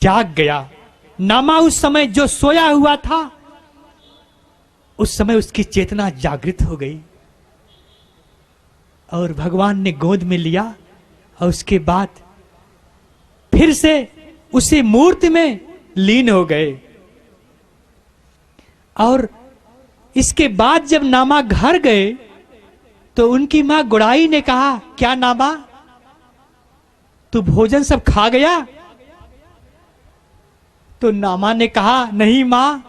जाग गया। नामा उस समय जो सोया हुआ था, उस समय उसकी चेतना जागृत हो गई और भगवान ने गोद में लिया और उसके बाद फिर से उसी मूर्ति में लीन हो गए। और इसके बाद जब नामा घर गए तो उनकी मां गुड़ाई ने कहा, क्या नामा, तू भोजन सब खा गया? तो नामा ने कहा, नहीं मां,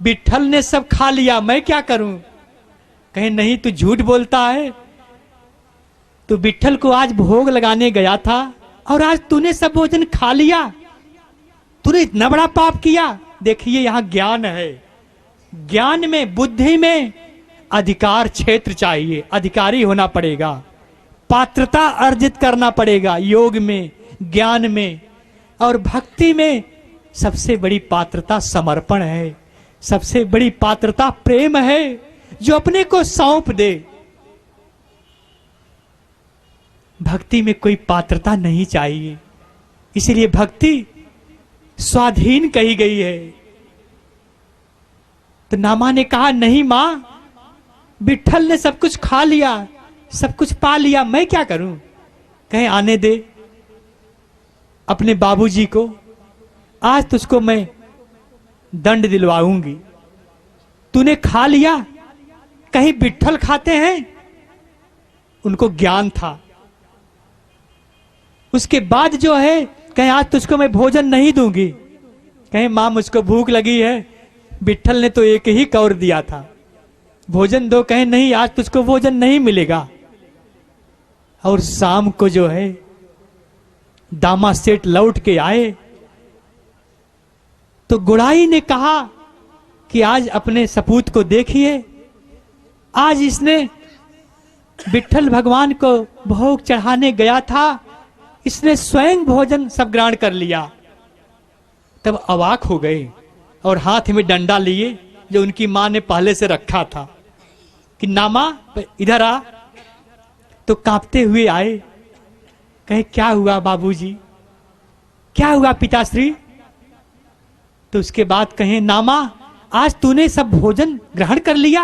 विट्ठल ने सब खा लिया, मैं क्या करूं? कहे, नहीं, तू झूठ बोलता है। तो विट्ठल को आज भोग लगाने गया था और आज तूने सब भोजन खा लिया, तूने इतना बड़ा पाप किया। देखिए, यहां ज्ञान है। ज्ञान में, बुद्धि में अधिकार क्षेत्र चाहिए, अधिकारी होना पड़ेगा, पात्रता अर्जित करना पड़ेगा। योग में, ज्ञान में और भक्ति में सबसे बड़ी पात्रता समर्पण है, सबसे बड़ी पात्रता प्रेम है, जो अपने को सौंप दे। भक्ति में कोई पात्रता नहीं चाहिए, इसलिए भक्ति स्वाधीन कही गई है। तो नामा ने कहा, नहीं मां, विट्ठल ने सब कुछ खा लिया, सब कुछ पा लिया, मैं क्या करूं? कहे, आने दे अपने बाबूजी को, आज तुझको मैं दंड दिलवाऊंगी। तूने खा लिया, कहीं विट्ठल खाते हैं? उनको ज्ञान था। उसके बाद जो है, कहे, आज तुझको मैं भोजन नहीं दूंगी। कहे, मां, मुझको भूख लगी है, विट्ठल ने तो एक ही कौर दिया था, भोजन दो। कहे, नहीं, आज तुझको भोजन नहीं मिलेगा। और शाम को जो है, दामा सेठ लौट के आए तो गुड़ाई ने कहा कि आज अपने सपूत को देखिए, आज इसने विट्ठल भगवान को भोग चढ़ाने गया था, इसने स्वयं भोजन सब ग्रहण कर लिया। तब अवाक हो गए और हाथ में डंडा लिए, जो उनकी मां ने पहले से रखा था, कि नामा इधर आ। तो कांपते हुए आए, कहे, क्या हुआ बाबूजी, क्या हुआ पिताश्री? तो उसके बाद कहे, नामा, आज तूने सब भोजन ग्रहण कर लिया,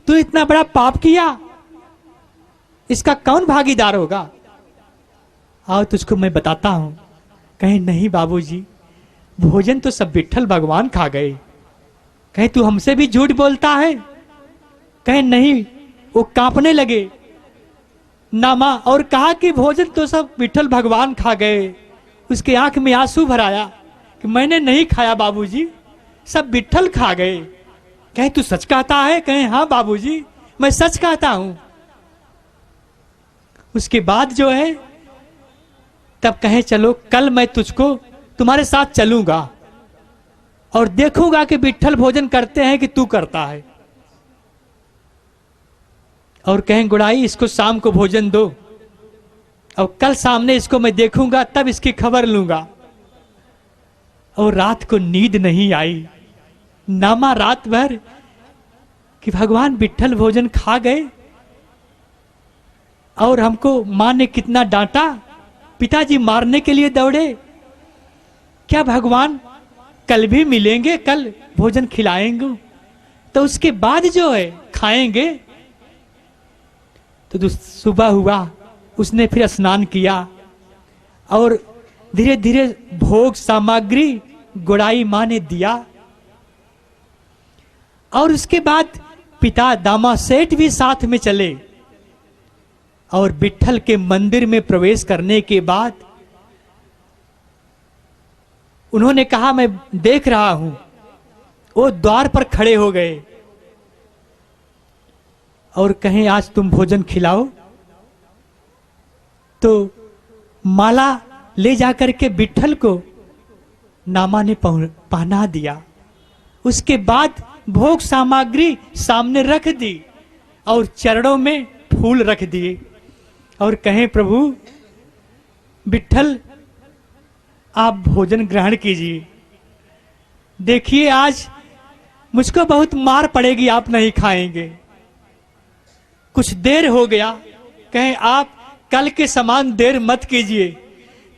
तू इतना बड़ा पाप किया, इसका कौन भागीदार होगा? आओ तुझको मैं बताता हूं। कहे, नहीं बाबूजी, भोजन तो सब विट्ठल भगवान खा गए। कहे, तू हमसे भी झूठ बोलता है? कहे, नहीं। वो कांपने लगे नामा और कहा कि भोजन तो सब विट्ठल भगवान खा गए। उसके आंख में आंसू भराया कि मैंने नहीं खाया बाबूजी, सब विट्ठल खा गए। कहे, तू सच कहता है? कहे, हाँ बाबूजी, मैं सच कहता हूं। उसके बाद जो है, तब कहे, चलो कल मैं तुझको तुम्हारे साथ चलूंगा और देखूंगा कि विट्ठल भोजन करते हैं कि तू करता है। और कहें, गुड़ाई, इसको शाम को भोजन दो और कल सामने इसको मैं देखूंगा, तब इसकी खबर लूंगा। और रात को नींद नहीं आई। नामा रात भर कि भगवान विट्ठल भोजन खा गए और हमको मां ने कितना डांटा, पिताजी मारने के लिए दौड़े, क्या भगवान कल भी मिलेंगे, कल भोजन खिलाएंगे, तो उसके बाद जो है खाएंगे। तो सुबह हुआ, उसने फिर स्नान किया और धीरे धीरे भोग सामग्री गुड़ाई मां ने दिया। और उसके बाद पिता दामा सेठ भी साथ में चले और विट्ठल के मंदिर में प्रवेश करने के बाद उन्होंने कहा, मैं देख रहा हूं। वो द्वार पर खड़े हो गए और कहें, आज तुम भोजन खिलाओ। तो माला ले जाकर के विट्ठल को नामा ने पहना दिया। उसके बाद भोग सामग्री सामने रख दी और चरणों में फूल रख दिए और कहें, प्रभु विट्ठल, आप भोजन ग्रहण कीजिए। देखिए, आज मुझको बहुत मार पड़ेगी, आप नहीं खाएंगे। कुछ देर हो गया, कहें, आप कल के समान देर मत कीजिए,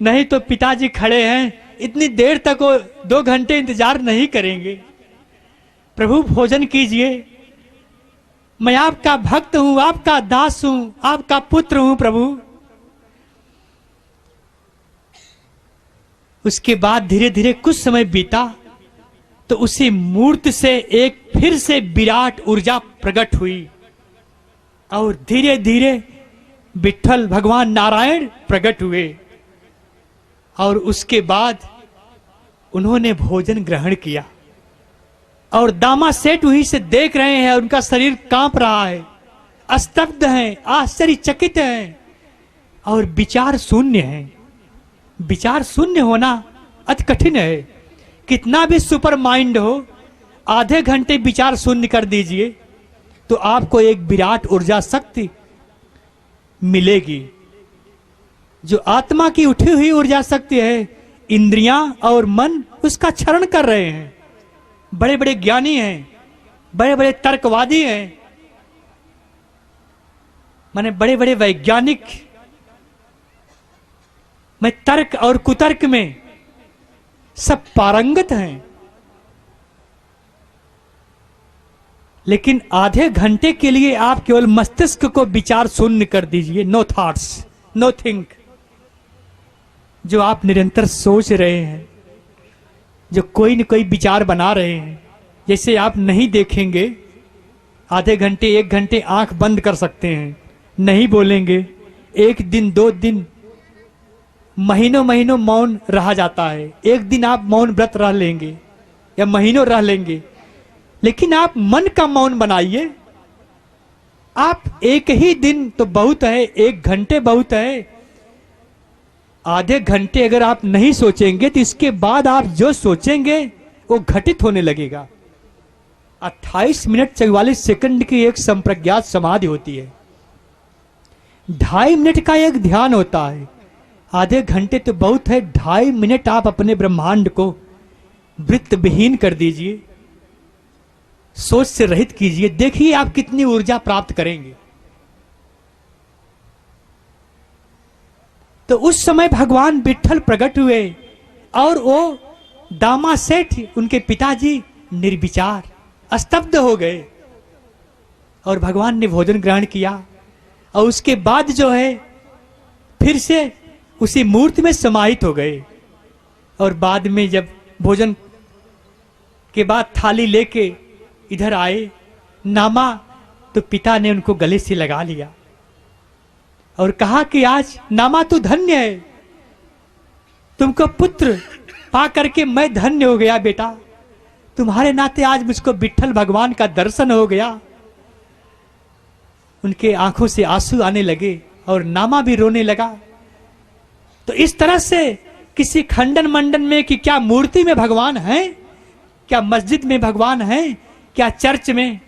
नहीं तो पिताजी खड़े हैं इतनी देर तक वो 2 घंटे इंतजार नहीं करेंगे। प्रभु भोजन कीजिए, मैं आपका भक्त हूं, आपका दास हूं, आपका पुत्र हूं प्रभु। उसके बाद धीरे धीरे कुछ समय बीता तो उसी मूर्ति से एक फिर से विराट ऊर्जा प्रकट हुई और धीरे धीरे विठ्ठल भगवान नारायण प्रकट हुए। और उसके बाद उन्होंने भोजन ग्रहण किया और दामा सेठ वहीं से देख रहे हैं, उनका शरीर कांप रहा है, स्तब्ध हैं, आश्चर्यचकित हैं और विचार शून्य हैं। विचार शून्य होना अति कठिन है। कितना भी सुपर माइंड हो, आधे घंटे विचार शून्य कर दीजिए तो आपको एक विराट ऊर्जा शक्ति मिलेगी। जो आत्मा की उठी हुई ऊर्जा शक्ति है, इंद्रियां और मन उसका क्षरण कर रहे हैं। बड़े बड़े ज्ञानी हैं, बड़े बड़े तर्कवादी हैं, माने बड़े बड़े वैज्ञानिक में तर्क और कुतर्क में सब पारंगत हैं, लेकिन आधे घंटे के लिए आप केवल मस्तिष्क को विचार शून्य कर दीजिए। No thoughts, no think. जो आप निरंतर सोच रहे हैं, जो कोई न कोई विचार बना रहे हैं, जैसे आप नहीं देखेंगे, आधे घंटे 1 घंटे आंख बंद कर सकते हैं, नहीं बोलेंगे, 1 दिन 2 दिन महीनों महीनों मौन रहा जाता है। 1 दिन आप मौन व्रत रह लेंगे या महीनों रह लेंगे, लेकिन आप मन का मौन बनाइए। आप 1 ही दिन तो बहुत है, 1 घंटे बहुत है। आधे घंटे अगर आप नहीं सोचेंगे तो इसके बाद आप जो सोचेंगे वो घटित होने लगेगा। 28 मिनट 44 सेकंड की एक संप्रज्ञात समाधि होती है, 2.5 मिनट का एक ध्यान होता है। आधे घंटे तो बहुत है, 2.5 मिनट आप अपने ब्रह्मांड को वृत्त विहीन कर दीजिए, सोच से रहित कीजिए, देखिए आप कितनी ऊर्जा प्राप्त करेंगे। तो उस समय भगवान विठ्ठल प्रकट हुए और वो दामा सेठ, उनके पिताजी निर्विचार स्तब्ध हो गए और भगवान ने भोजन ग्रहण किया। और उसके बाद जो है फिर से उसी मूर्ति में समाहित हो गए। और बाद में जब भोजन के बाद थाली लेके इधर आए नामा, तो पिता ने उनको गले से लगा लिया और कहा कि आज नामा तू धन्य है, तुमको पुत्र पा करके मैं धन्य हो गया बेटा, तुम्हारे नाते आज मुझको विठ्ठल भगवान का दर्शन हो गया। उनके आंखों से आंसू आने लगे और नामा भी रोने लगा। तो इस तरह से किसी खंडन मंडन में कि क्या मूर्ति में भगवान है, क्या मस्जिद में भगवान है, क्या चर्च में,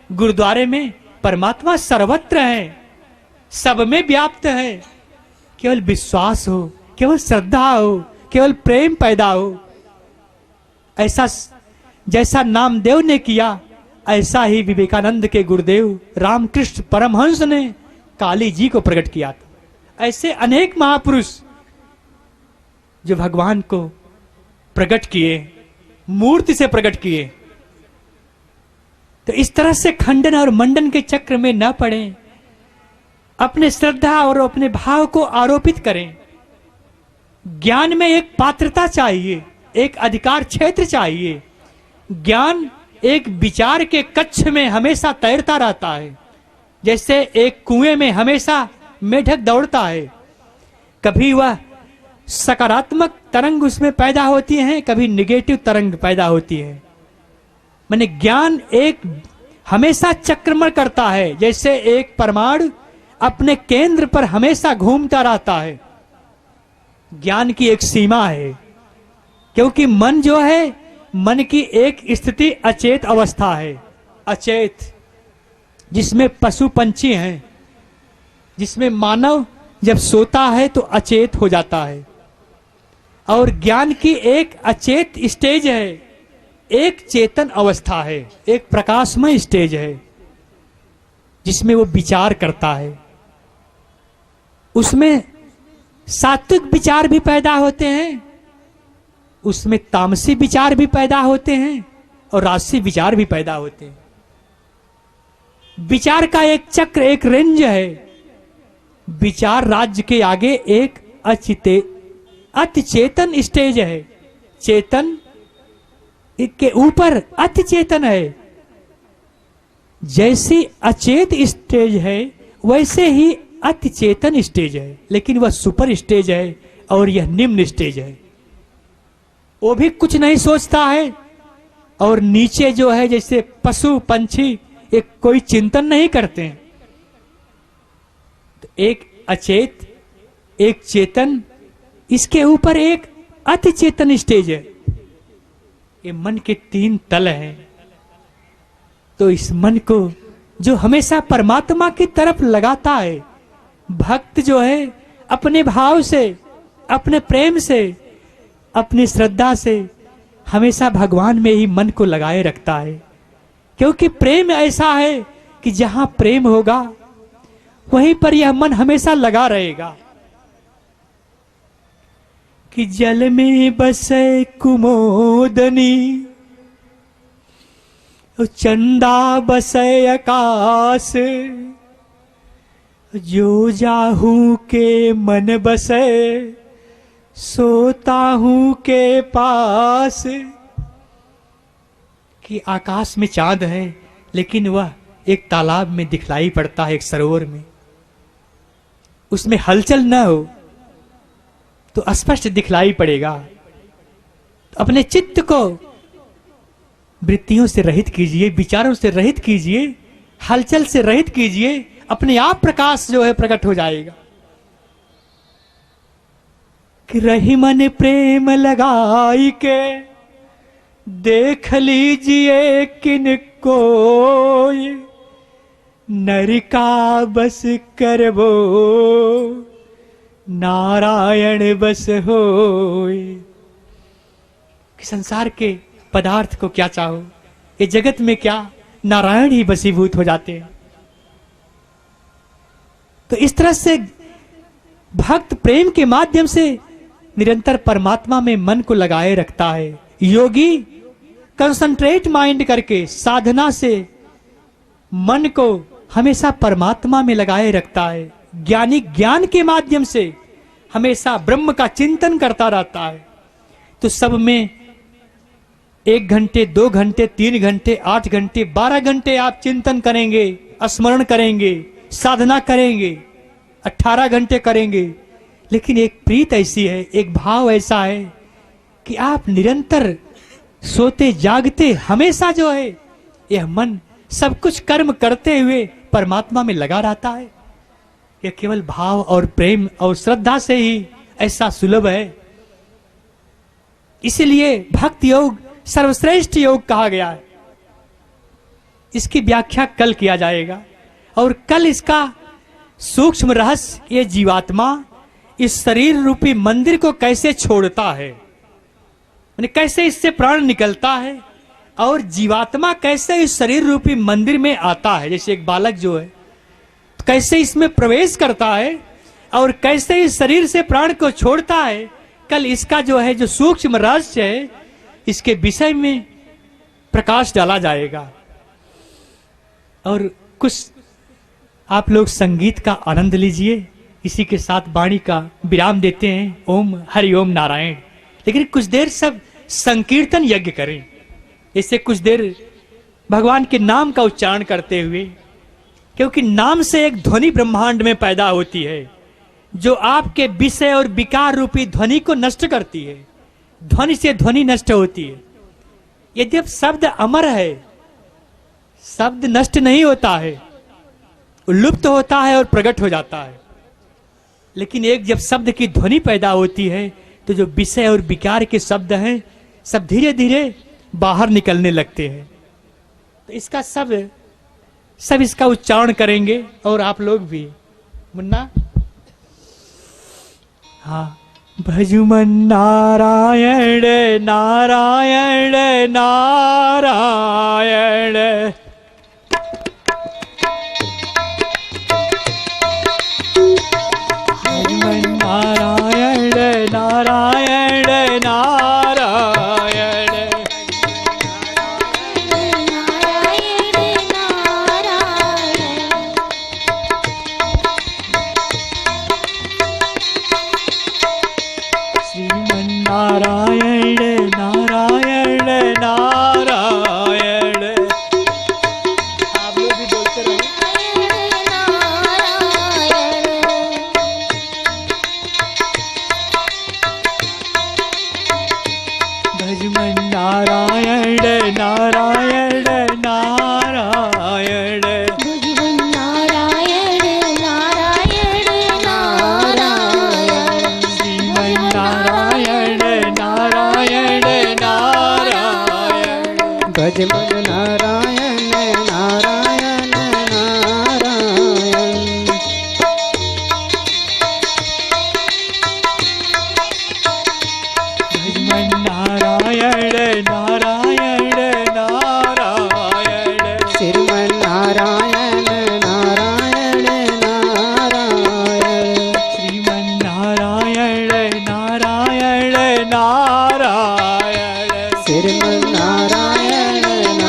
गुरुद्वारे में, परमात्मा सर्वत्र है, सब में व्याप्त है। केवल विश्वास हो, केवल श्रद्धा हो, केवल प्रेम पैदा हो। ऐसा जैसा नामदेव ने किया, ऐसा ही विवेकानंद के गुरुदेव रामकृष्ण परमहंस ने काली जी को प्रकट किया था। ऐसे अनेक महापुरुष जो भगवान को प्रकट किए, मूर्ति से प्रकट किए। तो इस तरह से खंडन और मंडन के चक्र में न पड़ें, अपने श्रद्धा और अपने भाव को आरोपित करें। ज्ञान में एक पात्रता चाहिए, एक अधिकार क्षेत्र चाहिए। ज्ञान एक विचार के कक्ष में हमेशा तैरता रहता है, जैसे एक कुएं में हमेशा मेढक दौड़ता है। कभी वह सकारात्मक तरंग उसमें पैदा होती है, कभी निगेटिव तरंग पैदा होती है। माने ज्ञान एक हमेशा चक्रमण करता है, जैसे एक परमाणु अपने केंद्र पर हमेशा घूमता रहता है। ज्ञान की एक सीमा है, क्योंकि मन जो है, मन की एक स्थिति अचेत अवस्था है, अचेत, जिसमें पशु पंछी हैं, जिसमें मानव जब सोता है तो अचेत हो जाता है। और ज्ञान की एक अचेत स्टेज है, एक चेतन अवस्था है, एक प्रकाशमय स्टेज है, जिसमें वो विचार करता है। उसमें सात्विक विचार भी पैदा होते हैं उसमें तामसी विचार भी पैदा होते हैं और राजसी विचार भी पैदा होते हैं। विचार का एक चक्र, एक रेंज है। विचार राज्य के आगे एक अति चेतन स्टेज है, चेतन के ऊपर अति चेतन है। जैसी अचेत स्टेज है वैसे ही अति चेतन स्टेज है, लेकिन वह सुपर स्टेज है और यह निम्न स्टेज है। वो भी कुछ नहीं सोचता है और नीचे जो है जैसे पशु पंछी एक कोई चिंतन नहीं करते हैं। तो एक अचेत, एक चेतन, इसके ऊपर एक अति चेतन स्टेज है। ये मन के 3 तल हैं। तो इस मन को जो हमेशा परमात्मा की तरफ लगाता है, भक्त जो है अपने भाव से, अपने प्रेम से, अपनी श्रद्धा से हमेशा भगवान में ही मन को लगाए रखता है। क्योंकि प्रेम ऐसा है कि जहां प्रेम होगा वहीं पर यह मन हमेशा लगा रहेगा। कि जल में बसे कुमोदनी, चंदा बसे आकाश, जो जाहू के मन बसे, सोता हूं के पास। कि आकाश में चांद है लेकिन वह एक तालाब में दिखलाई पड़ता है, एक सरोवर में, उसमें हलचल न हो तो स्पष्ट दिखलाई पड़ेगा। तो अपने चित्त को वृत्तियों से रहित कीजिए, विचारों से रहित कीजिए, हलचल से रहित कीजिए, अपने आप प्रकाश जो है प्रकट हो जाएगा। कि रही मन प्रेम लगाई के, देख लीजिए किन कोई, नरिका बस करबो नारायण बस होय। कि संसार के पदार्थ को क्या चाहो, ये जगत में क्या नारायण ही बसीभूत हो जाते हैं। तो इस तरह से भक्त प्रेम के माध्यम से निरंतर परमात्मा में मन को लगाए रखता है। योगी कंसंट्रेट माइंड करके साधना से मन को हमेशा परमात्मा में लगाए रखता है। ज्ञानी ज्ञान के माध्यम से हमेशा ब्रह्म का चिंतन करता रहता है। तो सब में 1 घंटे, 2 घंटे, 3 घंटे, 8 घंटे, 12 घंटे आप चिंतन करेंगे, स्मरण करेंगे, साधना करेंगे, 18 घंटे करेंगे। लेकिन एक प्रीत ऐसी है, एक भाव ऐसा है कि आप निरंतर सोते जागते हमेशा जो है यह मन सब कुछ कर्म करते हुए परमात्मा में लगा रहता है। यह केवल भाव और प्रेम और श्रद्धा से ही ऐसा सुलभ है। इसलिए भक्ति योग सर्वश्रेष्ठ योग कहा गया है। इसकी व्याख्या कल किया जाएगा और कल इसका सूक्ष्म रहस्य, ये जीवात्मा इस शरीर रूपी मंदिर को कैसे छोड़ता है, कैसे इससे प्राण निकलता है और जीवात्मा कैसे इस शरीर रूपी मंदिर में आता है। जैसे एक बालक जो है तो कैसे इसमें प्रवेश करता है और कैसे इस शरीर से प्राण को छोड़ता है। कल इसका जो है जो सूक्ष्म रहस्य है इसके विषय में प्रकाश डाला जाएगा। और कुछ आप लोग संगीत का आनंद लीजिए। इसी के साथ वाणी का विराम देते हैं। ओम हरि ओम नारायण। लेकिन कुछ देर सब संकीर्तन यज्ञ करें। इससे कुछ देर भगवान के नाम का उच्चारण करते हुए, क्योंकि नाम से एक ध्वनि ब्रह्मांड में पैदा होती है जो आपके विषय और विकार रूपी ध्वनि को नष्ट करती है। ध्वनि से ध्वनि नष्ट होती है। यद्यपि शब्द अमर है, शब्द नष्ट नहीं होता है, लुप्त होता है और प्रकट हो जाता है। लेकिन एक जब शब्द की ध्वनि पैदा होती है तो जो विषय और विकार के शब्द हैं सब धीरे धीरे बाहर निकलने लगते हैं। तो इसका सब इसका उच्चारण करेंगे और आप लोग भी। मुन्ना, हाँ। भजुमन नारायण नारायण नारायण, भजुमन नारायण नारायण नारायण, नारायण नारायण नारायण। आप लोग भी बोलते रहो। भजमन नारायण नारायण नारायण। भजमन नारायण नारायण नारायण। श्रीमन नारायण नारायण नारायण। भजमन नारायण नारायण नारायण। भजमन नारायण नारायण नारायण। श्रीमन नारायण नारायण नारायण। श्रीमन नारायण नारायण नारायण। श्रीमन नारायण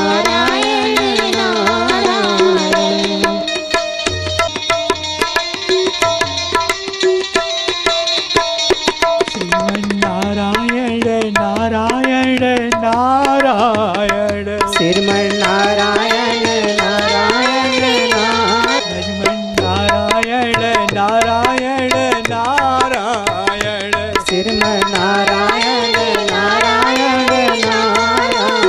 नारायण नारायण। श्रीमन नारायण नारायण नारायण। श्रीमन नारायण नारायण नारायण। भजमन नारायण नारायण नारायण। श्रीमन नारायण नारायण नारायण।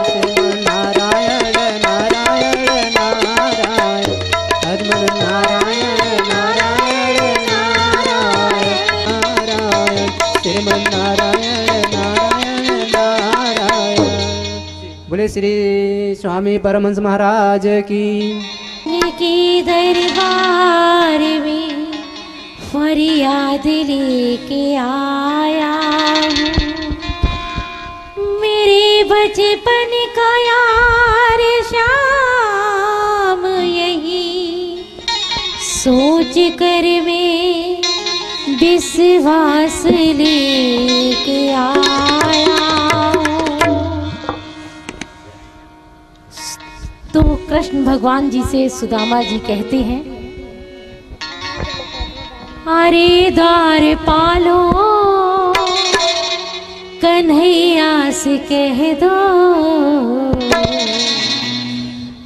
श्रीमन नारायण नारायण नारायण। भजमन नारायण नारायण नारायण। श्रीमन नारायण नारायण नारायण। बोले श्री स्वामी परमहंस महाराज की। के दरबार में फरियाद लेके आया हूँ। मेरे बचपन का यार श्याम यही सोच कर मैं विश्वास लेके आया हूँ। तो कृष्ण भगवान जी से सुदामा जी कहते हैं, अरे द्वार पालो कन्हैया से कह दो।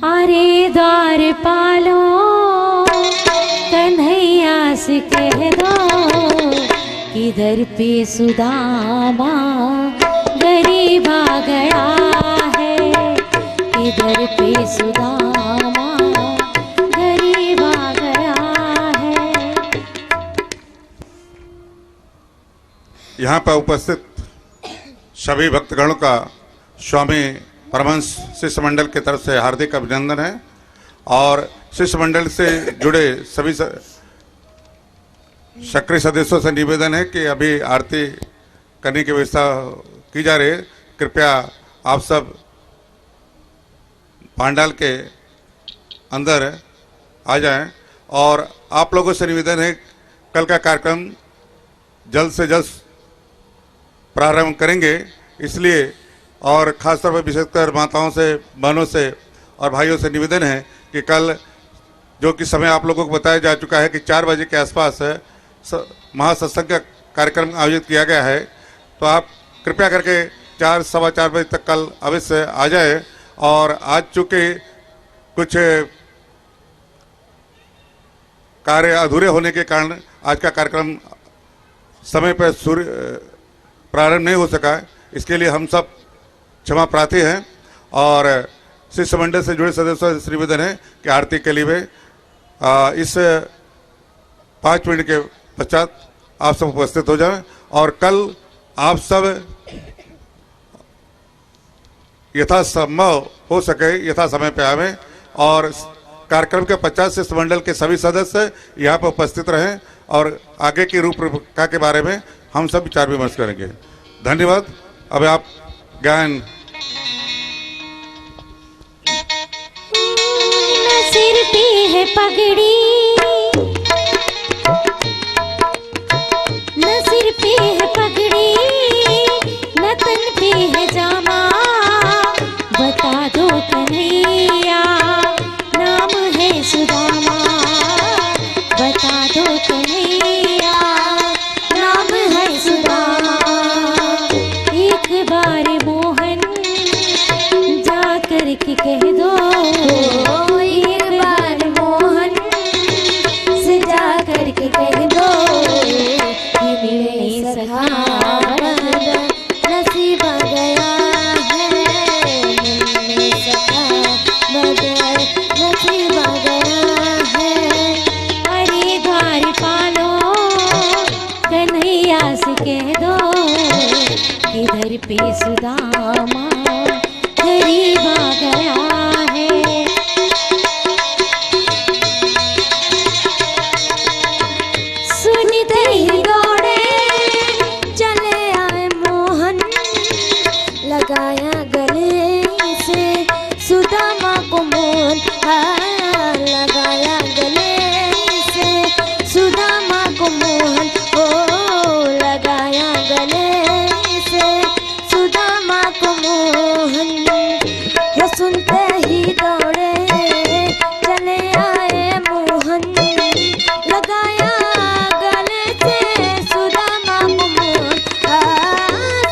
अरे द्वार पालो कन्हैया से कह दो। इधर पे सुदामा गरीब आ गया है। इधर पे सुदामा गरीब आ गया है। यहाँ पर उपस्थित सभी भक्तगणों का स्वामी परमहंस शिष्य मंडल की तरफ से हार्दिक अभिनंदन है और शिष्य मंडल से जुड़े सभी सक्रिय सदस्यों से निवेदन है कि अभी आरती करने की व्यवस्था की जा रही है। कृपया आप सब पांडाल के अंदर आ जाएं और आप लोगों से निवेदन है कल का कार्यक्रम जल्द से जल्द प्रारंभ करेंगे, इसलिए और ख़ासतौर पर विशेषकर माताओं से, बहनों से और भाइयों से निवेदन है कि कल जो कि समय आप लोगों को बताया जा चुका है कि 4 बजे के आसपास महासत्संग का कार्यक्रम आयोजित किया गया है, तो आप कृपया करके 4 सवा 4 बजे तक कल अवश्य आ जाए। और आज चूँकि कुछ कार्य अधूरे होने के कारण आज का कार्यक्रम समय पर प्रारंभ नहीं हो सका है, इसके लिए हम सब क्षमा प्रार्थी हैं और शिष्य मंडल से जुड़े सदस्यों से निवेदन है कि आरती के लिए इस 5 मिनट के पश्चात आप सब उपस्थित हो जाएं और कल आप सब यथासंभव हो सके यथा समय पे आवें और कार्यक्रम के 50 शिष्य मंडल के सभी सदस्य यहाँ पर उपस्थित रहें और आगे की रूपरेखा के बारे में हम सब विचार विमर्श करेंगे। धन्यवाद। अब आप ज्ञान सिर पे है पगड़ी न सिर पे है पगड़ी न तन पे है जामा। बता दो कन्हैया नाम है सुदामा। बता दो कन्हैया नाम है सुदामा। कह दो एक बार मोहन से जा करके कह दो कि मेरे सखा बदन नसीब आ गया है, मेरे सखा बदन नसीब आ गया है। अरे द्वार पालो कन्हैया से कह दो इधर पे सुदामा गरीब आ गया है। सुनते ही दौड़े चले आए मोहन, लगाया गले से सुदामा को मोहन, लगाया गले से सुदामा को मोहन, ओ लगाया गले से सुदामा को मोहन। ये सुनते ही दौड़े चले आए मोहन, लगाया गले से सुदामा को मोहन,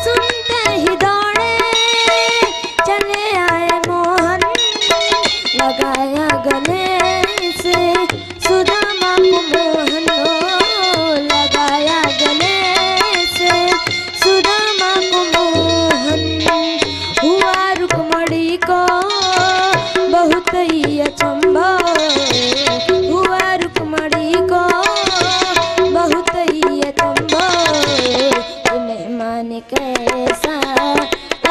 सुनते ही दौड़े चले आए मोहन, लगाया गले से सुदामा को मोहन, लगाया गले से सुदामा को मोहन। हुआ रुक्मणी को बहुत ही अचंभा, हुआ रुक्मणी को बहुत ही अचंभा, मेहमान कैसा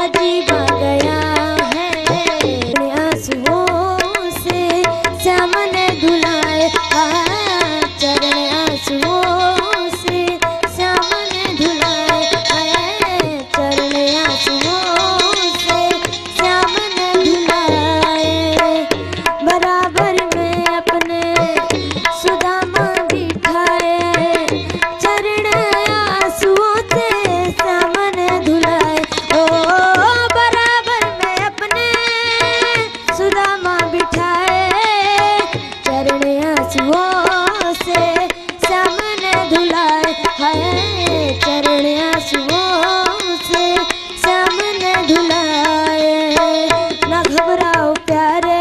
अजीब आ गया है। आंसुओं से श्याम ने धुलाए, चरण आंसुओं से श्याम ने धुलाए, चरण आंसुओं से श्याम ने धुलाए। बराबर में अपने सुदामा बिठाए, चरण आंसुओं से श्याम ने धुलाए, ओ बराबर में अपने सुदामा बिठाए, चरण आंसुओं से श्याम ने धुलाए, है चरण आंसुओं से श्याम ने धुलाए। न घबराओ प्यारे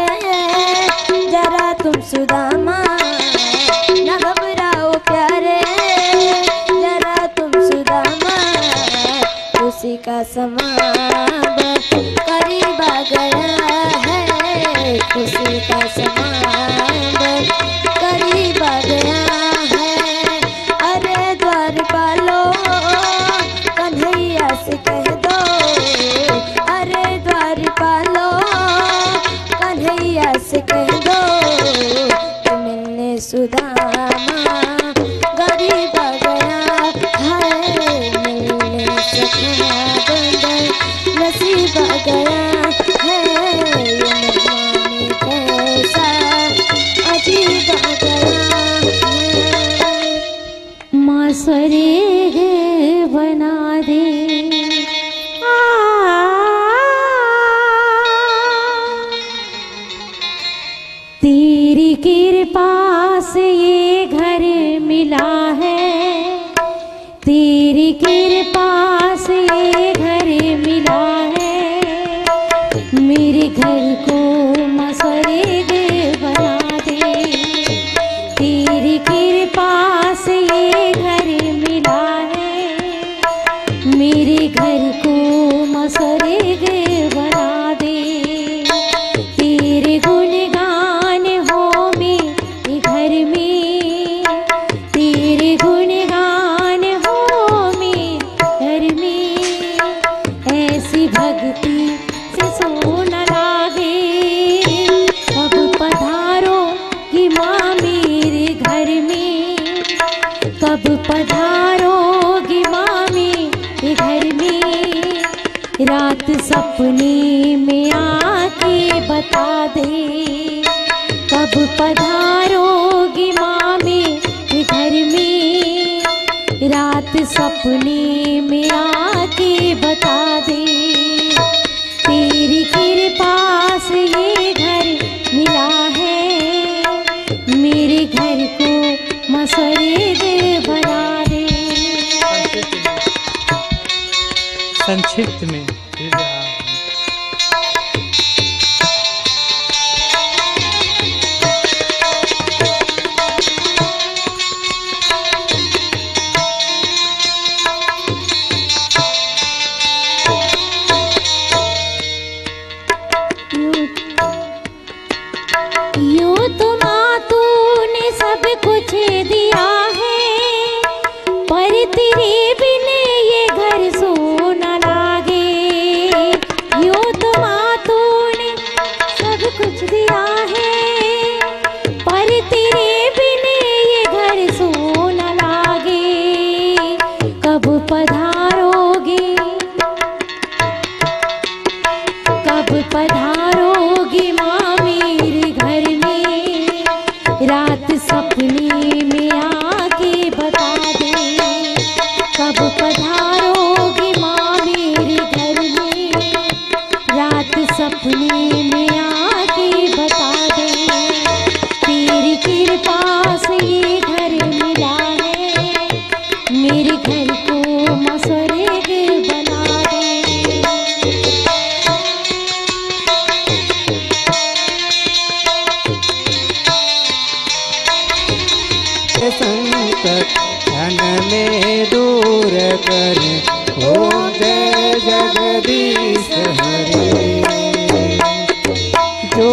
जरा तुम सुदामा, न घबराओ प्यारे जरा तुम सुदामा, खुशी का समा करीब आ गया है, खुशी का समा करीब आ गया है। अरे द्वार पालो कन्हैया से कह दो, अरे द्वार पालो कन्हैया से कह दो कि मिलने सुदामा गरीब आ गया है, मिलने सखा बदन नसीब आ गया है। ये मेहमान कैसा अजीब आ गया है, मासरे बना दे तेरी कृपा से ये घर मिला है, तेरी कृपा से ये घर मिला है। मेरे घर को मसरे बना दे, तेरी कृपा से ये घर मिला है। मेरे घर को मसरे बना दे, तेरे गुणगान हो मेरे घर में, तेरे गुणगान हो मेरे घर में। ऐसी भक्ति से सोना लागे, कब पधारोगी माँ मेरे घर में, कब पधारोगी माँ मेरे घर में। रात सपने में आके बता दे, कब पधारोगी माँ मेरे घर में। रात सपने में आके बता दे, तेरी कृपा से ये घर मिला है। मेरे घर को मसरे बना दे। संक्षिप्त में कब पधारोगी माँ मेरे घर में, रात सपने में आके बता दे। कब पधारोगी माँ मेरे घर में, रात सपने में आके बता दे। तेरी कृपा से ये घर मिला है, मेरे घर को माँ स्वर्ग बना दे। संकट क्षण में दूर करे, ओम जय जगदीश हरे। जो